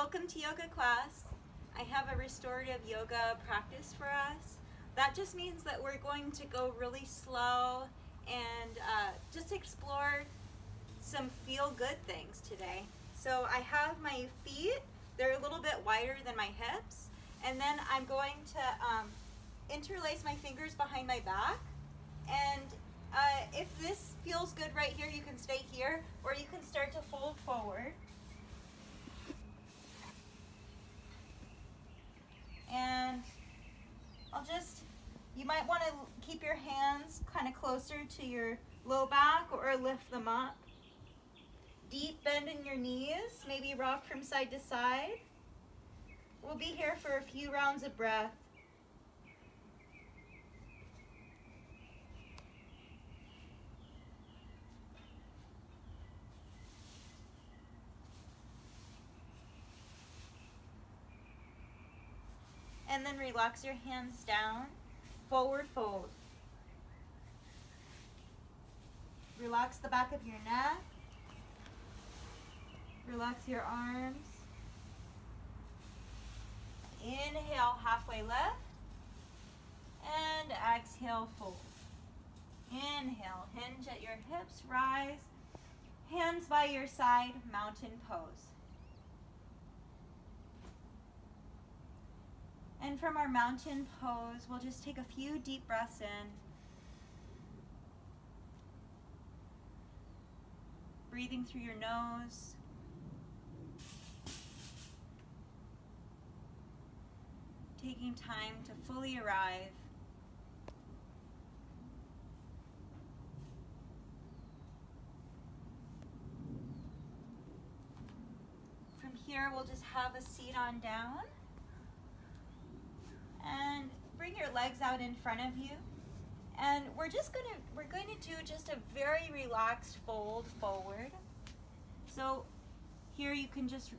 welcome to yoga class. I have a restorative yoga practice for us. That just means that we're going to go really slow and just explore some feel-good things today. So I have my feet, they're a little bit wider than my hips, and then I'm going to interlace my fingers behind my back. And if this feels good right here, you can stay here, or you can start to fold forward. And you might want to keep your hands kind of closer to your low back or lift them up. Deep bend in your knees, maybe rock from side to side. We'll be here for a few rounds of breath. And then relax your hands down, forward fold. Relax the back of your neck. Relax your arms. Inhale, halfway lift. And exhale, fold. Inhale, hinge at your hips, rise. Hands by your side, mountain pose. And from our mountain pose, we'll just take a few deep breaths in. Breathing through your nose. Taking time to fully arrive. From here, we'll just have a seat on down. And bring your legs out in front of you. And we're going to do just a very relaxed fold forward. So here you can just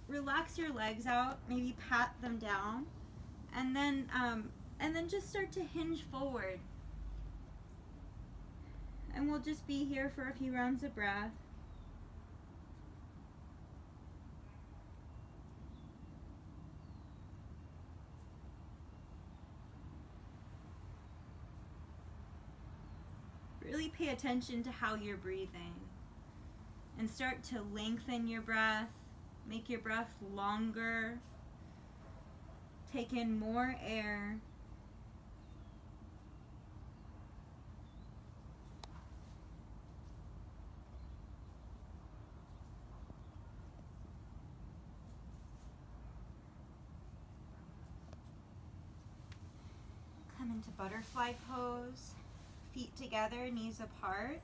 relax your legs out, maybe pat them down, and then just start to hinge forward. And we'll just be here for a few rounds of breath. Really pay attention to how you're breathing and start to lengthen your breath, make your breath longer, take in more air. Come into butterfly pose. Feet together, knees apart.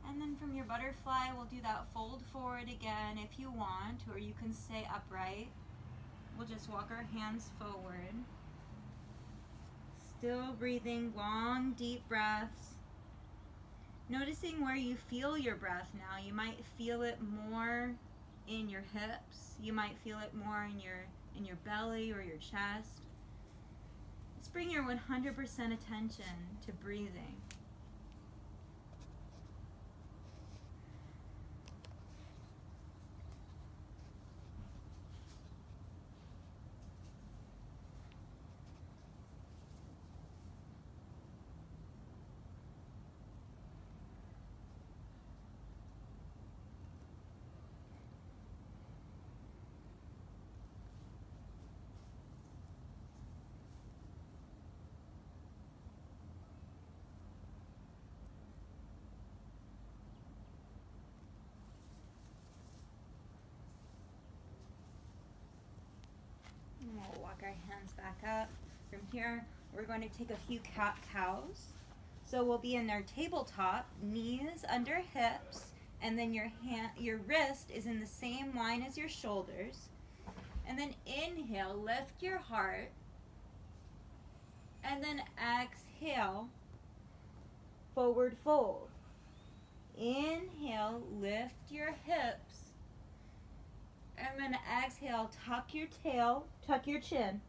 And then from your butterfly, we'll do that fold forward again if you want, or you can stay upright. We'll just walk our hands forward. Still breathing long, deep breaths. Noticing where you feel your breath now. You might feel it more in your hips. You might feel it more in your belly or your chest. Let's bring your 100% attention to breathing. We'll walk our hands back up. From here, we're going to take a few cat-cows. So we'll be in our tabletop, knees under hips, and then your wrist is in the same line as your shoulders. And then inhale, lift your heart. And then exhale, forward fold. Inhale, lift your hips. And then exhale, tuck your tail, tuck your chin.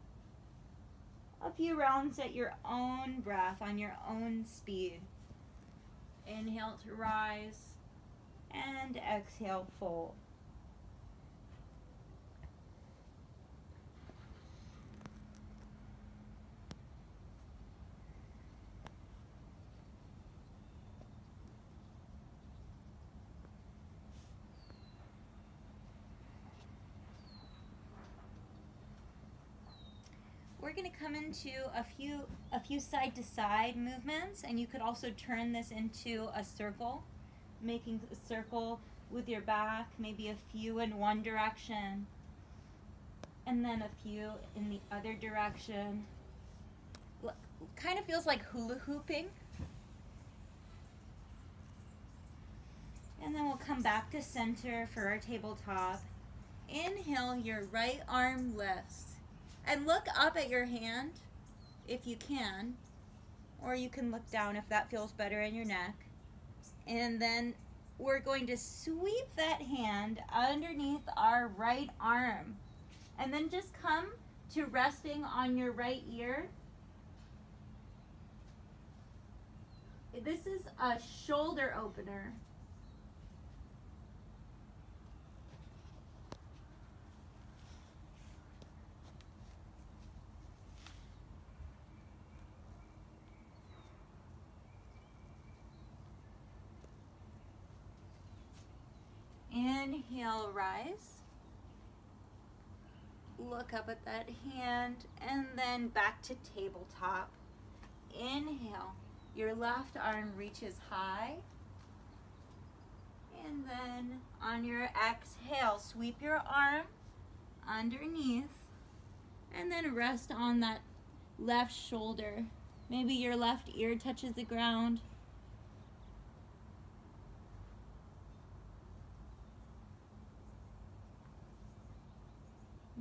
A few rounds at your own breath, on your own speed. Inhale to rise, and exhale, fold. we're going to come into a few side to side movements, and you could also turn this into a circle, making a circle with your back, maybe a few in one direction and then a few in the other direction. Look, kind of feels like hula hooping. And then we'll come back to center for our tabletop. Inhale, your right arm lifts. And look up at your hand if you can, or you can look down if that feels better in your neck. And then we're going to sweep that hand underneath our right arm. And then just come to resting on your right ear. This is a shoulder opener. Inhale, rise. Look up at that hand and then back to tabletop. Inhale, your left arm reaches high. And then on your exhale, sweep your arm underneath and then rest on that left shoulder. Maybe your left ear touches the ground.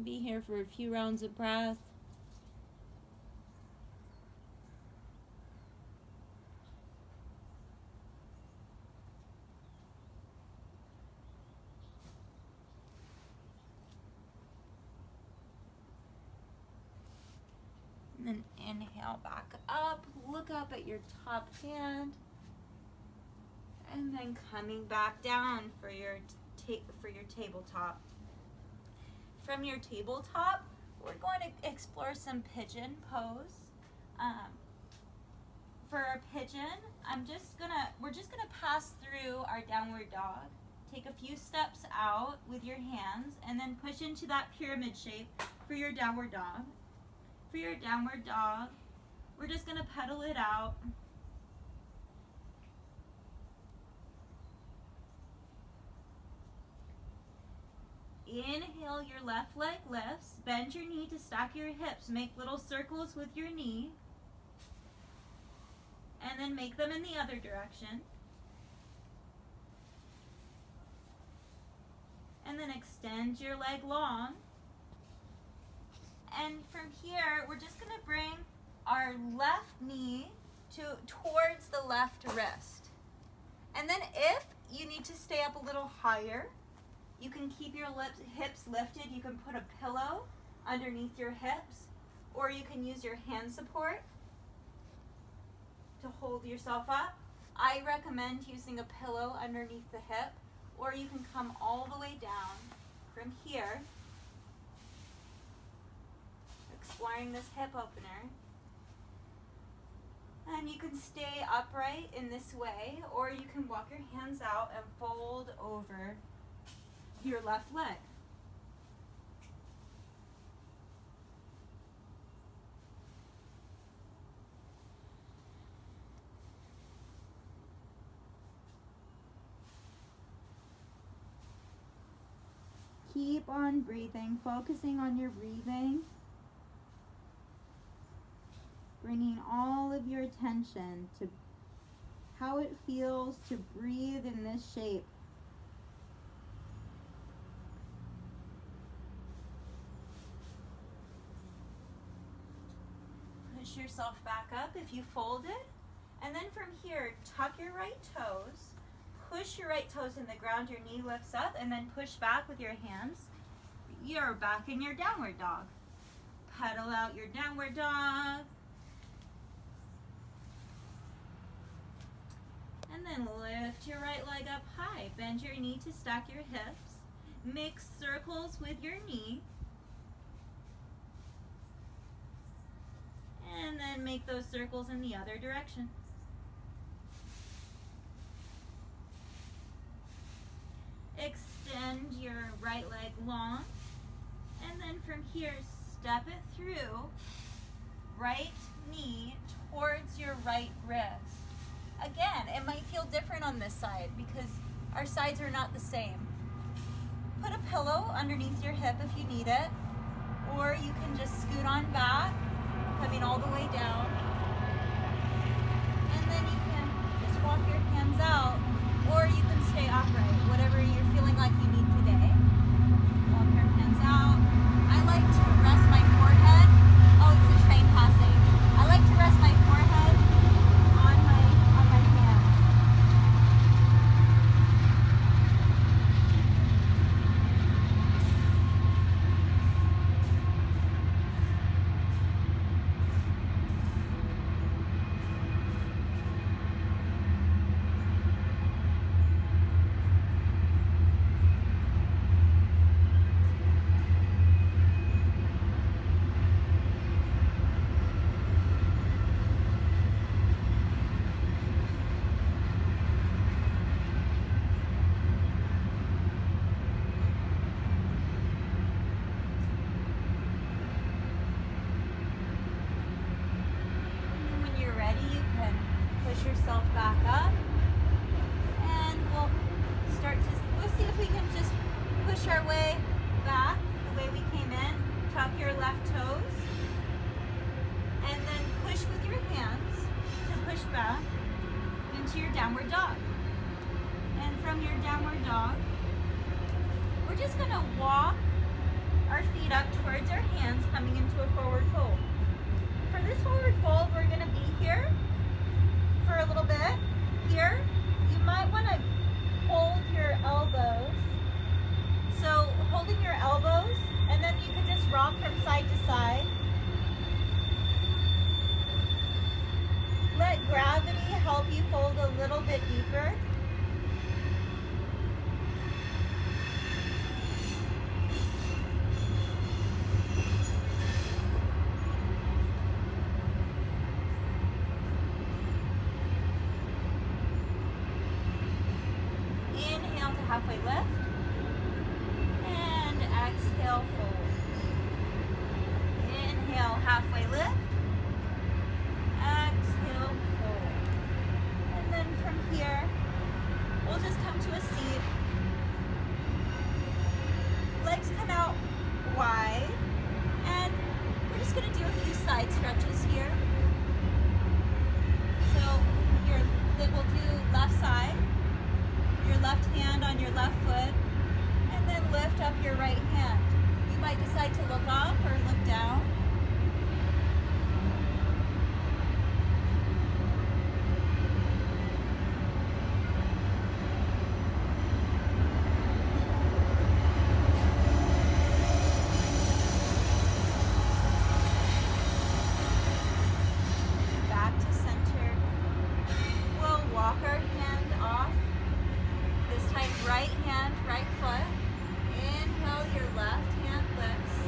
Be here for a few rounds of breath. And then inhale back up, look up at your top hand, and then coming back down for your tabletop. From your tabletop, we're going to explore some pigeon pose. For our pigeon, we're just gonna pass through our downward dog. Take a few steps out with your hands and then push into that pyramid shape for your downward dog. For your downward dog, we're just gonna pedal it out. Inhale, your left leg lifts. Bend your knee to stack your hips. Make little circles with your knee. And then make them in the other direction. And then extend your leg long. And from here, we're just gonna bring our left knee towards the left wrist. And then if you need to stay up a little higher, you can keep your hips lifted. You can put a pillow underneath your hips, or you can use your hand support to hold yourself up. I recommend using a pillow underneath the hip, or you can come all the way down from here, exploring this hip opener. And you can stay upright in this way, or you can walk your hands out and fold over your left leg. Keep on breathing, focusing on your breathing, bringing all of your attention to how it feels to breathe in this shape. Push yourself back up if you folded, and then from here, tuck your right toes. Push your right toes in the ground, your knee lifts up, and then push back with your hands. You're back in your downward dog. Pedal out your downward dog. And then lift your right leg up high. Bend your knee to stack your hips. Make circles with your knee. And then make those circles in the other direction. Extend your right leg long, and then from here, step it through right knee towards your right wrist. Again, it might feel different on this side because our sides are not the same. Put a pillow underneath your hip if you need it, or you can just scoot on back, coming all the way down. And then you can just walk your hands out, or you can stay upright, whatever you're feeling like you need today. Walk your hands out. I like to rest my forehead. Oh, it's a train passing. I like to rest my forehead on my hands. Yourself back up, and we'll see if we can just push our way back the way we came in. Tuck your left toes and then push with your hands to push back into your downward dog. And from your downward dog, we're just going to walk our feet up towards our hands, coming into a forward fold. For this forward fold, we're going to be here for a little bit. Here, you might want to hold your elbows. So holding your elbows, and then you can just rock from side to side. Let gravity help you fold a little bit deeper. Halfway lift, and exhale, fold. Inhale, halfway lift, exhale, fold. And then from here, we'll just come to a seat. Legs come out wide, and we're just going to do a few side stretches here. So we'll do left side, your left hand on your left foot, and then lift up your right hand. You might decide to look up or look down. Back to center. We'll walk our hand off. This time, right hand, right foot. Inhale, your left hand lifts.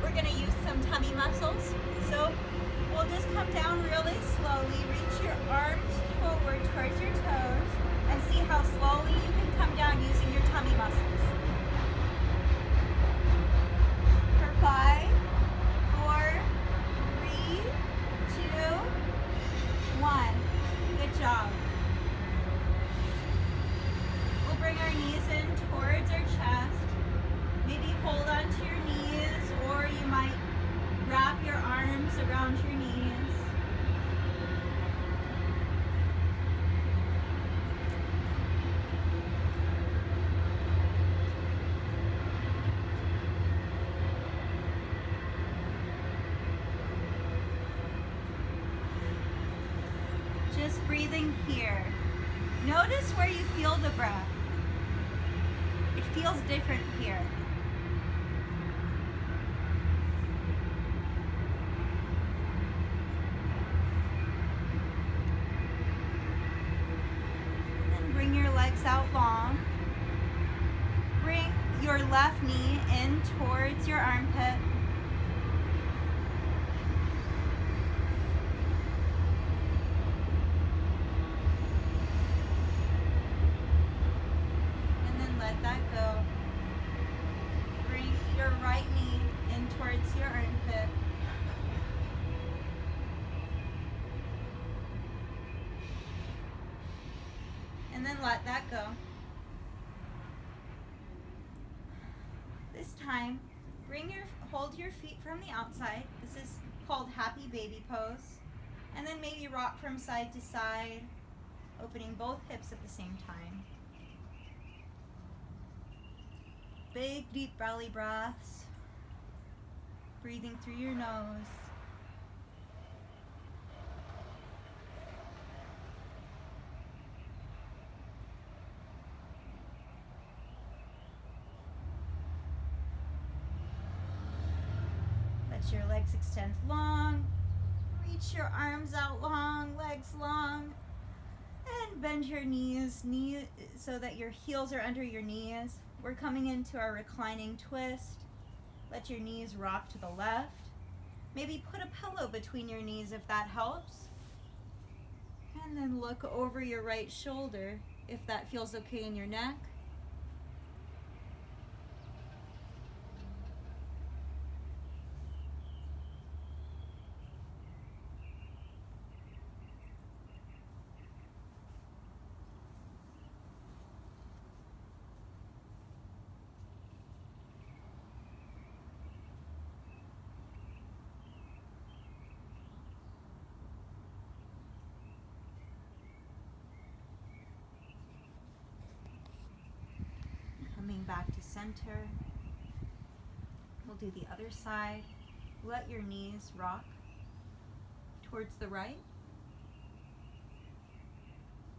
We're gonna use some tummy muscles. So we'll just come down really slowly. Reach your arms forward towards your toes and see how slowly you can come down using your tummy muscles. For 5, 4, 3, 2, 1. Good job. We'll bring our knees in towards our chest. Maybe hold onto your knees, or you might wrap your arms around your knees. Just breathing here. Notice where you feel the breath. It feels different here. And bring your legs out long. Bring your left knee in towards your armpit. Let that go. Bring your right knee in towards your armpit. And then let that go. This time, hold your feet from the outside. This is called happy baby pose. And then maybe rock from side to side, opening both hips at the same time. Big, deep belly breaths. Breathing through your nose. Let your legs extend long. Reach your arms out long, legs long. And bend your knees so that your heels are under your knees. We're coming into our reclining twist. Let your knees rock to the left. Maybe put a pillow between your knees if that helps. And then look over your right shoulder if that feels okay in your neck. Coming back to center. We'll do the other side. Let your knees rock towards the right.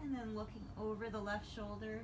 And then looking over the left shoulder.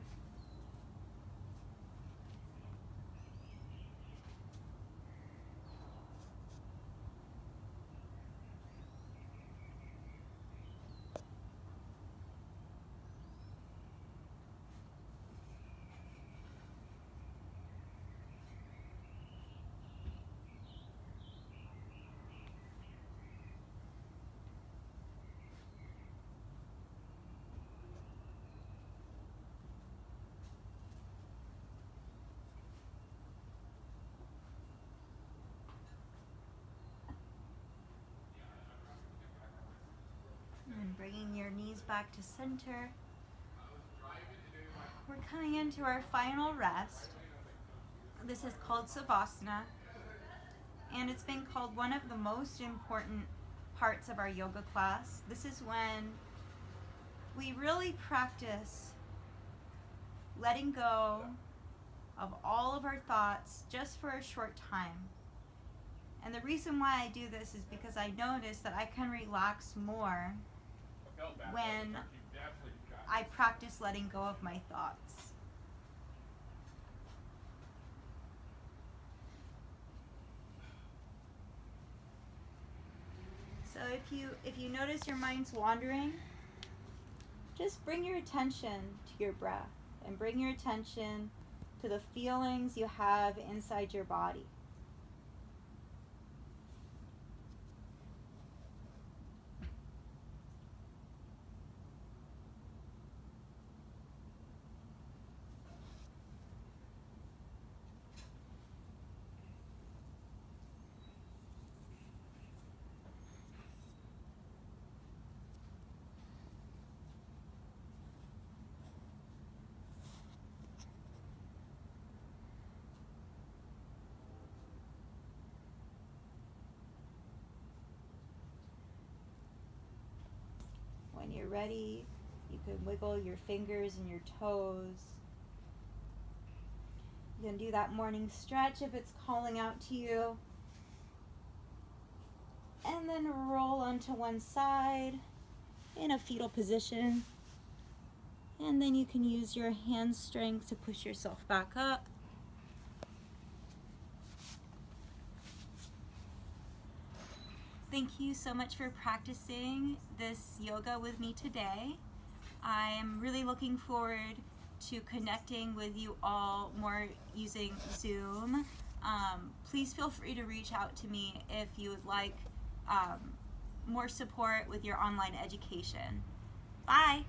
And bringing your knees back to center. We're coming into our final rest. This is called Savasana, and it's been called one of the most important parts of our yoga class. This is when we really practice letting go of all of our thoughts just for a short time. And the reason why I do this is because I notice that I can relax more when I practice letting go of my thoughts. So if you notice your mind's wandering, just bring your attention to your breath and bring your attention to the feelings you have inside your body. When you're ready, you can wiggle your fingers and your toes. You can do that morning stretch if it's calling out to you. And then roll onto one side in a fetal position. And then you can use your hand strength to push yourself back up. Thank you so much for practicing this yoga with me today. I am really looking forward to connecting with you all more using Zoom. Please feel free to reach out to me if you would like more support with your online education. Bye!